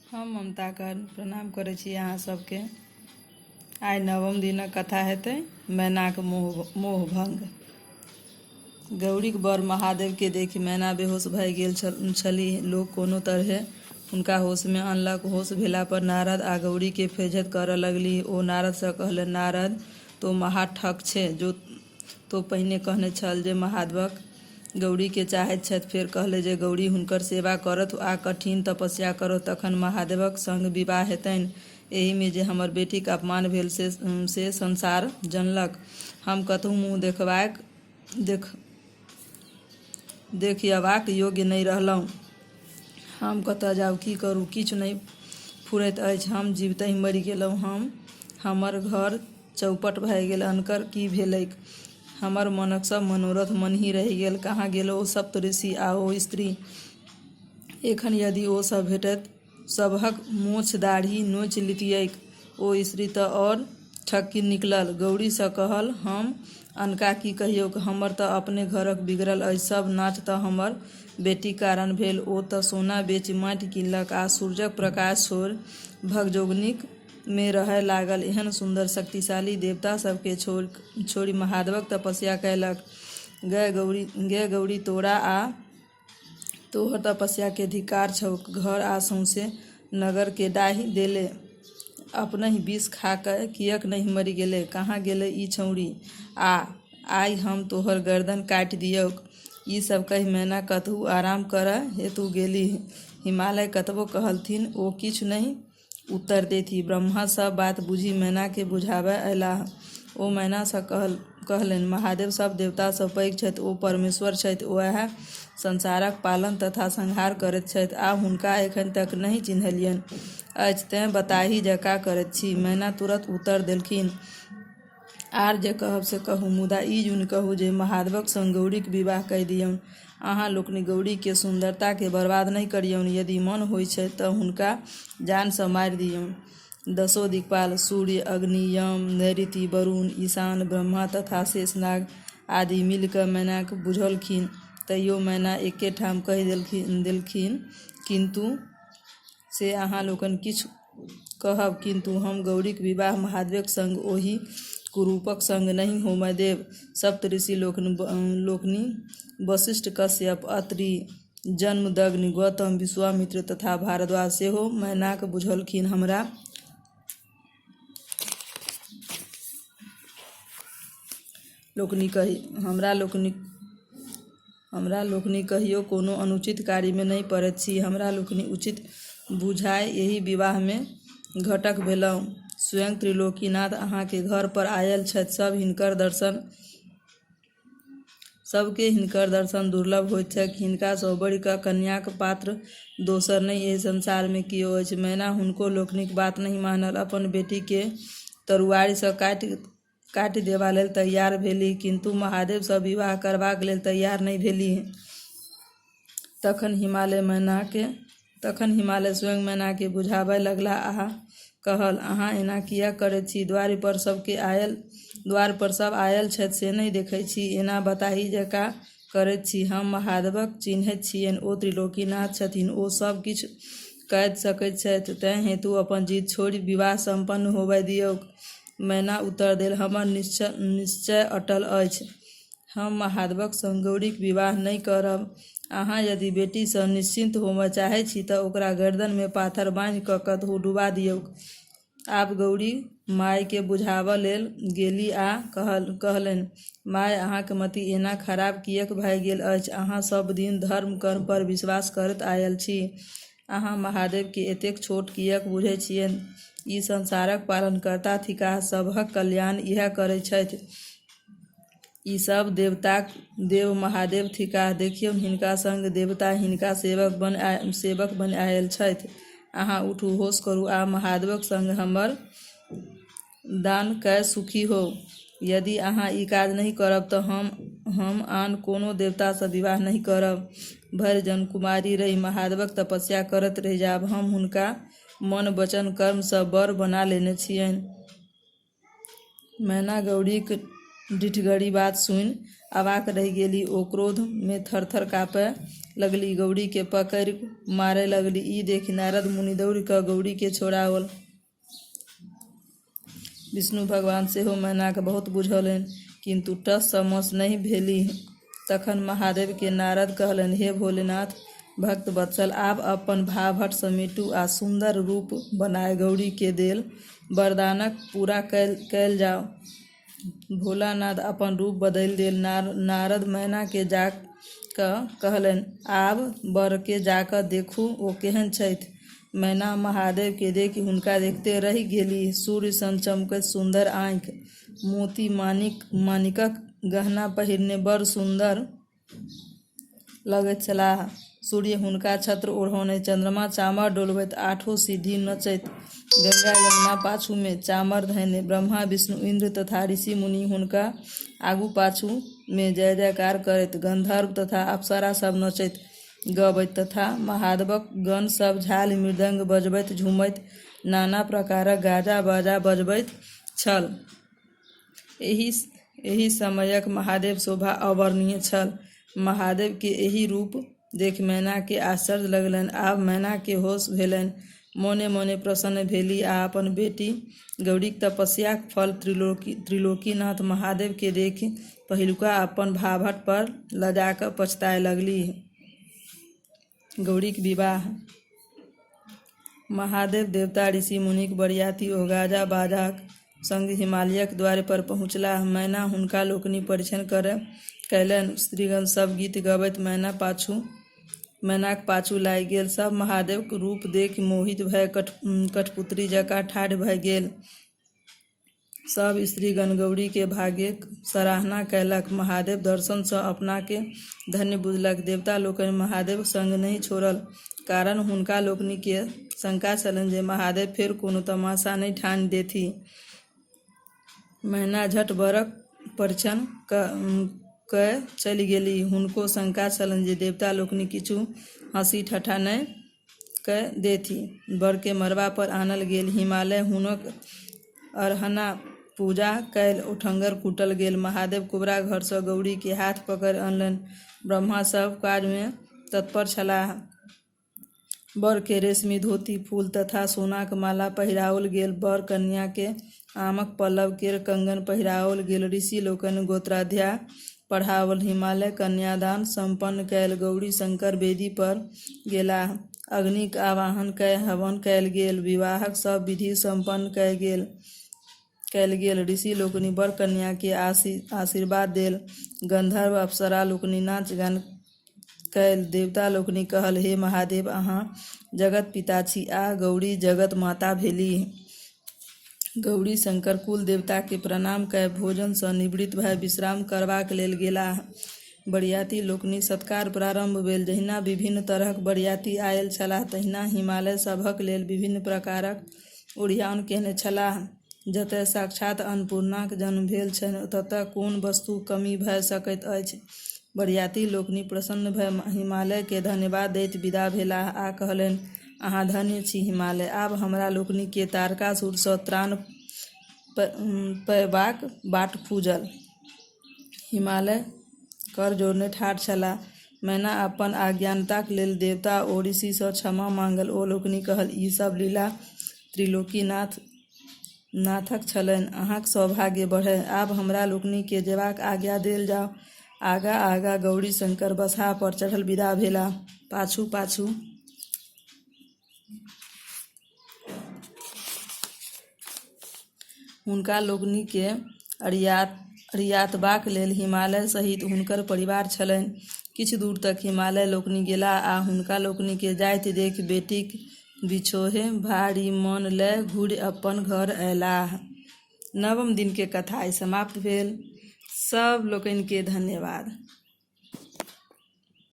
हम ममता कर प्रणाम करै छी अहाँ सबके। आइ नवम दिनक कथा हेतै मैनाक मोह भंग। गौरीक बर महादेवके देखि मैना बेहोश भऽ गेल छलीह। लोक कोनो तरहेँ हुनका होशमे अनलक। होश भेला पर नारद आ गौरीके फेजत करऽ लगलीह। ओ नारदसँ कहलनि, नारद तो महा ठक छे, जो तो पहिने कहने छल जे महादेवक गौरीके चाहैत छथि, फेर कहले जे गौरी हुनकर सेवा करत आ कठिन तपस्या करत, तखन महादेवक संग विवाह हेतनि। एहिमे जे हमर बेटीक अपमान भेल से संसार जनलक। हम कतहु मुँह देखयबाक योग्य नहि रहलहुँ। हम कतऽ जाउ, की करू, किछु नहि फुरैत अछि। हम जीवतहि मरि गेलहुँ। हमर घर चौपट भऽ गेल। अनकर की भेलैक? हमर मनक सब मनोरथ मनहि रहि गेल। कहाँ गेल ओ सप्तऋषि आ ओ स्त्री? एखन यदि ओ सब भेटैत, सबहक मोछ दाढ़ी नोचि लितियैक। ओ स्त्री तऽ और ठक्की निकलल। गौरीसँ कहल, हम अनका की कहियौक? हमर तऽ अपने घरक बिगड़ल अछि। सब नाट तऽ हमर बेटीक कारण भेल। ओ तऽ सोना बेचि माटि किनलक आ सूरजक प्रकाश छोड़ि भगजोगनीक में रहय लागल। एहन सुंदर शक्तिशाली देवता सबके छोड़ि महादेवक तपस्या कयलक। गै गौरी, तोरा आ तोहर तपस्या के धिक्कार छौ। घर आ सौंसे नगर के डाहि देले, अपनहि विष खा कऽ किएक नहि मरि गेले? कहाँ गेले ई छौड़ी? आइ हम तोहर गर्दन काटि दियौक। ई सब कहि मैना कतहु आराम करय हेतु गेलीह। हिमालय कतबो कहलथिन ओ किछु नहि उत्तर देथि। ब्रह्मा सब बात बुझि मैना के बुझाबय अयलाह। ओ मैना सँ कहलनि, महादेव सब देवता सँ पैघ छथि। ओ परमेश्वर छथि। ओएह संसारक पालन तथा संहार करैत छथि आ हुनका एखन तक नहि चिन्हलियनि अछि, तेँ बताही जकाँ करैत छी। मैना तुरत उत्तर देलखिन, आर जे कहब से कहू, मुदा ई जुनि कहू जे महादेवक संग गौरीक विवाह कऽ दियौन। अहाँ लोकनि गौरी के सुंदरता के बर्बाद नहि करियौन। यदि मन होइ छै तऽ हुनका जान सँ मारि दियौन। दसो दिक्पाल सूर्य, अग्नि, यम, नैऋति, वरुण, ईशान, ब्रह्मा तथा शेषनाग आदि मिलि कऽ मैनाक बुझौलखिन। तैयो मैना एके ठाम कहि देलखिन, किन्तु से अहाँ लोकनि किछु कहब, किन्तु हम गौरीक विवाह महादेवक संग, ओहि कुरूपक संग नहि होमय देब। सप्तऋषि लोकनि वसिष्ठ, कश्यप, अत्रि, जमदग्नि, गौतम, विश्वामित्र तथा भारद्वाज सेहो मैनाक बुझौलखिन। हमरा लोकनि कहियो कोनो अनुचित कार्यमे नहि पड़ैत छी। हमरा लोकनि उचित बुझाय एहि विवाहमे घटक भेलहुँ। स्वयं त्रिलोकीनाथ अहाँके घर पर आयल छथि। सबके हिनकर दर्शन दुर्लभ होइत छैक। हिनका सँ बढ़ि कऽ कन्याक पात्र दोसर नहि एहि संसार में कियो अछि। मैना हुनको लोकनिक बात नहि मानल। अपन बेटी के तरुआरि सँ काटि देबा लेल तैयार भेलीह, किन्तु महादेव सँ विवाह करबाक लेल तैयार नहि भेलीह। तखन हिमालय स्वयं मैना के बुझाबय लगलाह आ कहल, अहाँ एना किएक करैत छी? द्वार पर सब आयल छथि से नहि देखैत छी? एना बताही जकाँ करैत छी? हम महादेवक चिन्हैत छियनि। ओ त्रिलोकीनाथ छथिन। ओ सब किछु कऽ सकैत छथि। तेँ हेतु अपन जिद छोड़ि विवाह संपन्न होबय दियौक। मैना उत्तर देल, हमर निश्चय अटल अछि। हम महादेवक संग गौरीक विवाह नहि करब। अहाँ यदि बेटी सँ निश्चिंत होमय चाहैत छी तऽ ओकरा गर्दन में पाथर बान्हि कऽ कतहु डुबा दियौक। आब गौरी माय के बुझाबऽ लेल गेली आ कहलनि, माय, अहाँक मति एना खराब किएक भऽ गेल अछि? अहाँ सब दिन धर्म कर्म पर विश्वास करैत आयल छी। अहाँ महादेव के एतेक छोट किएक बुझै छियनि? ई संसारक पालनकर्ता थिकाह। सबहक कल्याण इएह करै छथि। ई सब देवताक देव महादेव थिकाह। देखियौन, हिनका संग देवता हिनका सेवक बनि आयल छथि। अहाँ उठू, होश करू आ महादेवक संग हमर दान कऽ सुखी होउ। यदि अहाँ ई काज नहि करब तऽ हम आन कोनो देवता सँ विवाह नहि करब। भरि जन्म कुमारी रहि महादेवक तपस्या करैत रहि जायब। हम हुनका मन वचन कर्म सँ वर बना लेने छियनि। मैना गौरीक डिठगरी बात सुनि अवाक रहि गेली। ओ क्रोध में थरथर काँपय लगली, गौरी के पकड़ि मारय लगली। ई देखि नारद मुनि दौड़ि कऽ गौरी के छोड़ाओल। विष्णु भगवान सेहो मैनाक बहुत बुझौलनि, किंतु टस सँ मस नहि भेलीह। तखन महादेव के नारद कहलनि, हे भोलेनाथ भक्त वत्सल, आब अपन भावहट समेटू आ सुंदर रूप बनाय गौरी के देल वरदानक पूरा कैल जाओ। भोलानाथ अपन रूप बदलि देल। नारद मैना के जा कऽ कहलनि, आब बर के जा कऽ देखू ओ केहन छथि। मैना महादेव के देखि हुनका देखते रहि गेलीह। सूर्य सन चमकैत सुंदर आँखि, मोती माणिकक गहना पहिरने बड़ सुंदर लगैत छलाह। सूर्य हुनका छत्र ओढ़ौने, चंद्रमा चामर डोलबैत, आठों सिद्धि नचैत, गंगा यमुना पाछू में चामर धयने, ब्रह्मा विष्णु इंद्र तथा ऋषि मुनि हुनका आगू पाछू में जय जयकार करैत, गंधर्व तथा अप्सरा सब नचैत गबैत तथा महादेवक गण सब झाल मृदंग बजबैत झूमैत नाना प्रकारक गाजा बाजा बजबैत छल। एहि समयक महादेव शोभा अवर्णनीय छल। महादेव के एहि रूप देख मैना के आश्चर्य लगलनि। आब मैना के होश भेलनि। मोने मोने प्रसन्न भेली आ अपन बेटी गौरीक तपस्याक फल त्रिलोकीनाथ महादेव के देखि पहिलुका अपन भावहट पर लजा कऽ पछताए लगली। गौरीक विवाह। महादेव देवता ऋषि मुनिक बरियाती ओ गाजा बाजाक संग हिमालयक द्वार पर पहुँचलाह। मैना हुनका लोकनि परीक्षण कयलनि। स्त्रीगण सब गीत गबैत मैनाक पाछू लागि गेल। सब महादेवक रूप देखि मोहित भय कठपुतली जकाँ ठाढ़ भय गेल। सब स्त्रीगण गौरी के भाग्यक सराहना कयलक। महादेव दर्शन सँ अपना के धन्य बुझलक। देवता लोकनि महादेव संग नहि छोड़ल, कारण हुनका लोकनि के शंका छलनि जे महादेव फेर कोनो तमाशा नहि ठानि देथि। मैना झट बरक परीक्षण कऽ चलि गेली। हुनको शंका छलनि जे देवता लोकनि किछु हँसी ठट्ठा नहि कऽ देथि। बर के मड़बा पर आनल गेल। हिमालय हुनक अरहना पूजा कैल, ओठंगर कूटल गेल। महादेव कुबरा घर सँ गौरी के हाथ पकड़ि अनलनि। ब्रह्मा सब काज में तत्पर छलाह। बर के रेशमी धोती, फूल तथा सोनाक माला पहिराओल गेल। बर कन्या के आमक पल्लव केर कंगन पहिराओल गेल। ऋषि लोकनि गोत्राध्याय पढ़ाओल। हिमालय कन्यादान संपन्न कैल। गौरी शंकर वेदी पर गेलाह। अग्निक आवाहन कय हवन कयल गेल। विवाहक सब विधि संपन्न कयल गेल। ऋषि लोकनि बर कन्या के आशीर्वाद देल। गंधर्व अप्सरा लोकनि नाच गान कयल। देवता लोकनि कहल, हे महादेव, अहाँ जगत पिता छी आ गौरी जगत माता भेलीह। गौरी शंकर कुल देवता के प्रणाम कय भोजन सँ निवृत्त भय विश्राम करबाक लेल गेलाह। बरियाती लोकनि सत्कार प्रारंभ भेल। जहिना विभिन्न तरहक बरियाती आयल छलाह, तहिना हिमालय सभक लेल विभिन्न प्रकारक ओरिआओन केने छलाह। जतय साक्षात अन्नपूर्णाक जन्म भेल छनि, ततय कोन वस्तु कमी भऽ सकैत अछि। बरियाती लोकनि प्रसन्न भय हिमालय के धन्यवाद दैत विदा भेलाह आ कहलनि, अहाँ धन्य छी हिमालय। आब हमरा लोकनि के तारकासुर सँ त्राण पयबाक बाट खूजल। हिमालय कर जोड़ने ठाढ़ छलाह। मैना अपन अज्ञानताक लेल देवता ओ ऋषि सँ क्षमा मांगल। ओ लोकनि कहल, ई सब लीला त्रिलोकीनाथक छलनि। अहाँक सौभाग्य बढ़य। आब हमरा लोकनि के जेबाक आज्ञा देल जाओ। आगा आगा गौरी शंकर बसहा पर चढ़ल विदा भेलाह। पाछू पाछू हुनका लोकनि के अरियातबाक लेल हिमालय सहित हुनकर परिवार छलनि। किछु दूर तक हिमालय लोकनि गेलाह आ हुनका लोकनि के जाइत देखि बेटीक बिछोहे भारी मन लय घुरि अपन घर अयलाह। नवम दिन के कथा समाप्त भेल। सब लोकनि के धन्यवाद।